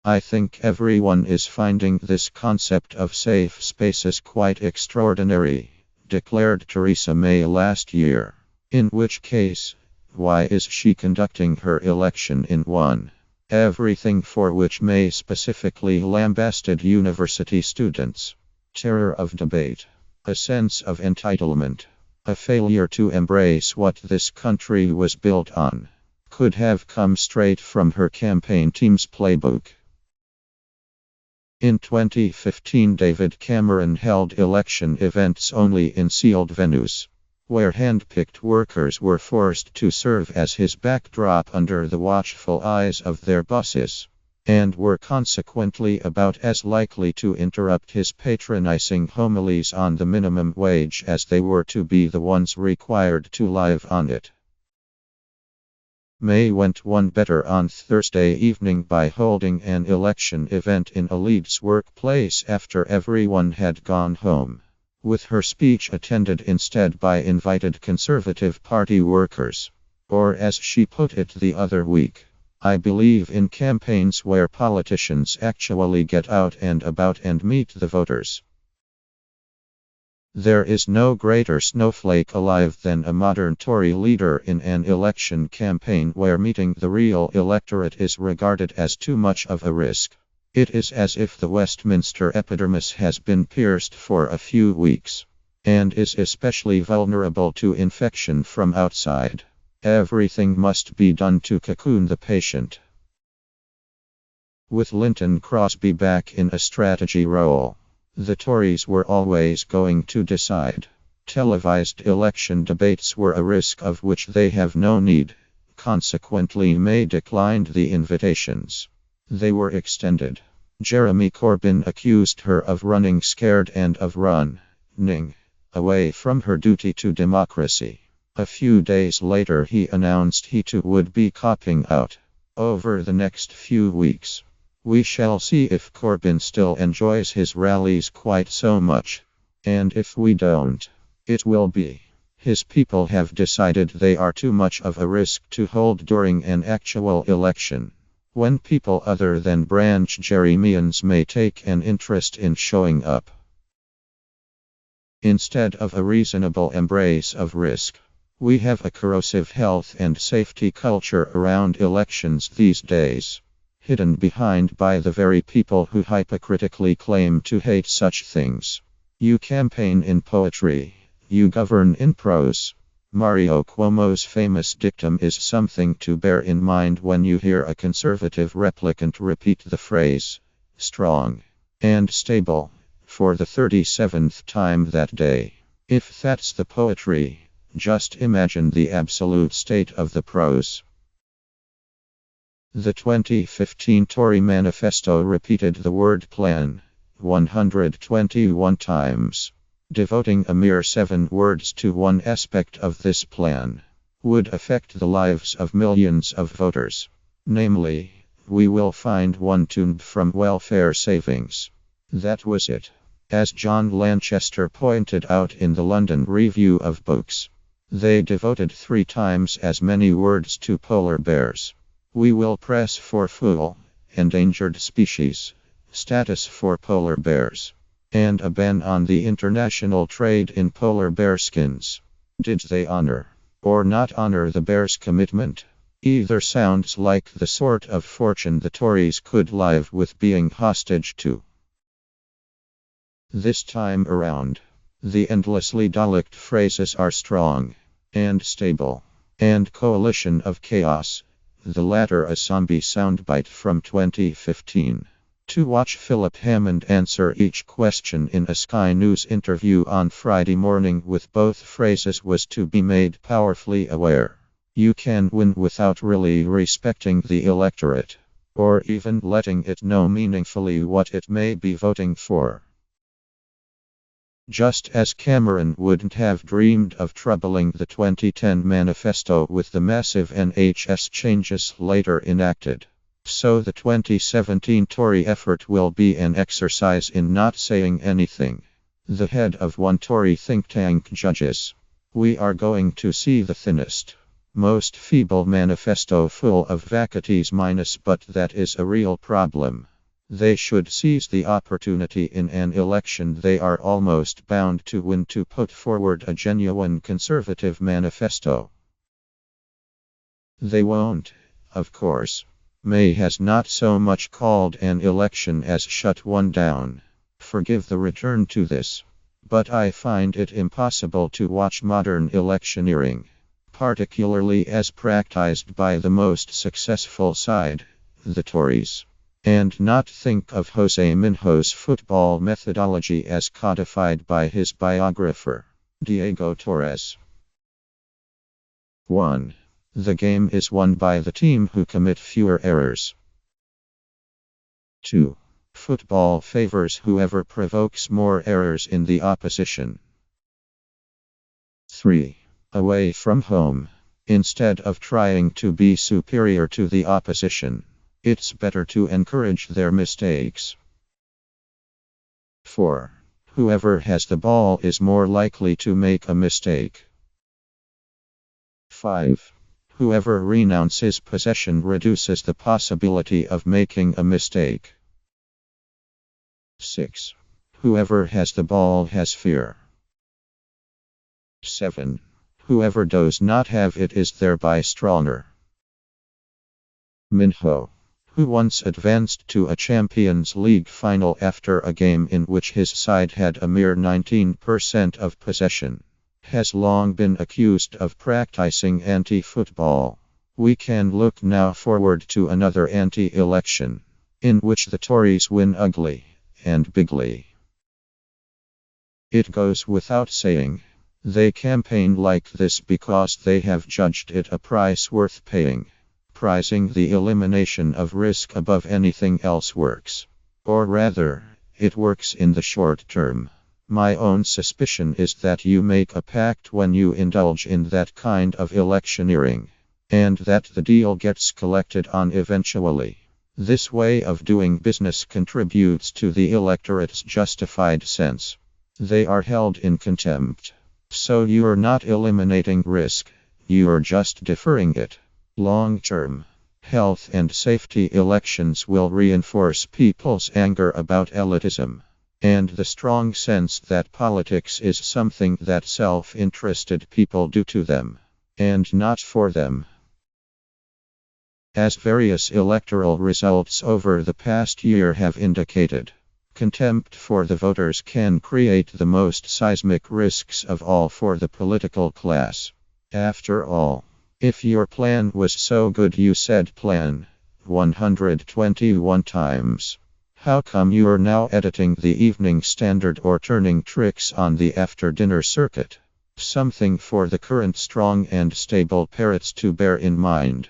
I think everyone is finding this concept of safe spaces quite extraordinary, declared Theresa May last year. In which case, why is she conducting her election in one? Everything for which May specifically lambasted university students. Terror of debate. A sense of entitlement. A failure to embrace what this country was built on. Could have come straight from her campaign team's playbook. In 2015, David Cameron held election events only in sealed venues, where hand-picked workers were forced to serve as his backdrop under the watchful eyes of their bosses, and were consequently about as likely to interrupt his patronizing homilies on the minimum wage as they were to be the ones required to live on it. May went one better on Thursday evening by holding an election event in a Leeds workplace after everyone had gone home, with her speech attended instead by invited Conservative Party workers. Or as she put it the other week, I believe in campaigns where politicians actually get out and about and meet the voters. There is no greater snowflake alive than a modern Tory leader in an election campaign where meeting the real electorate is regarded as too much of a risk. It is as if the Westminster epidermis has been pierced for a few weeks, and is especially vulnerable to infection from outside. Everything must be done to cocoon the patient. With Linton Crosby back in a strategy role, the Tories were always going to decide. Televised election debates were a risk of which they have no need. Consequently, May declined the invitations. They were extended. Jeremy Corbyn accused her of running scared and of running away from her duty to democracy. A few days later, he announced he too would be copping out. Over the next few weeks, we shall see if Corbyn still enjoys his rallies quite so much. And if we don't, it will be his people have decided they are too much of a risk to hold during an actual election, when people other than branch Jeremians may take an interest in showing up. Instead of a reasonable embrace of risk, we have a corrosive health and safety culture around elections these days, hidden behind by the very people who hypocritically claim to hate such things. You campaign in poetry, you govern in prose. Mario Cuomo's famous dictum is something to bear in mind when you hear a Conservative replicant repeat the phrase, strong and stable, for the 37th time that day. If that's the poetry, just imagine the absolute state of the prose. The 2015 Tory manifesto repeated the word plan 121 times. Devoting a mere 7 words to one aspect of this plan would affect the lives of millions of voters. Namely, we will find £1 from welfare savings. That was it. As John Lanchester pointed out in the London Review of Books, they devoted 3 times as many words to polar bears. We will press for full, endangered species status for polar bears, and a ban on the international trade in polar bear skins. Did they honor or not honor the bears' commitment? Either sounds like the sort of fortune the Tories could live with being hostage to. This time around, the endlessly Dalek phrases are strong and stable and coalition of chaos, the latter a zombie soundbite from 2015. To watch Philip Hammond answer each question in a Sky News interview on Friday morning with both phrases was to be made powerfully aware. You can win without really respecting the electorate, or even letting it know meaningfully what it may be voting for. Just as Cameron wouldn't have dreamed of troubling the 2010 manifesto with the massive NHS changes later enacted, so the 2017 Tory effort will be an exercise in not saying anything. The head of one Tory think tank judges, "We are going to see the thinnest, most feeble manifesto full of vacuities minus, but that is a real problem." They should seize the opportunity in an election they are almost bound to win to put forward a genuine conservative manifesto. They won't, of course. May has not so much called an election as shut one down. Forgive the return to this. But I find it impossible to watch modern electioneering, particularly as practiced by the most successful side, the Tories, and not think of Jose Minho's football methodology as codified by his biographer, Diego Torres. 1. The game is won by the team who commit fewer errors. 2. Football favors whoever provokes more errors in the opposition. 3. Away from home. Instead of trying to be superior to the opposition, it's better to encourage their mistakes. 4. Whoever has the ball is more likely to make a mistake. 5. Whoever renounces possession reduces the possibility of making a mistake. 6. Whoever has the ball has fear. 7. Whoever does not have it is thereby stronger. Minho, who once advanced to a Champions League final after a game in which his side had a mere 19% of possession, has long been accused of practicing anti-football. We can look now forward to another anti-election, in which the Tories win ugly and bigly. It goes without saying, they campaign like this because they have judged it a price worth paying. Prizing the elimination of risk above anything else works. Or rather, it works in the short term. My own suspicion is that you make a pact when you indulge in that kind of electioneering, and that the deal gets collected on eventually. This way of doing business contributes to the electorate's justified sense. They are held in contempt. So you're not eliminating risk, you're just deferring it. Long term, health and safety elections will reinforce people's anger about elitism, and the strong sense that politics is something that self-interested people do to them, and not for them. As various electoral results over the past year have indicated, contempt for the voters can create the most seismic risks of all for the political class. After all, if your plan was so good you said plan 121 times, how come you're now editing the Evening Standard or turning tricks on the after-dinner circuit? Something for the current strong and stable parrots to bear in mind.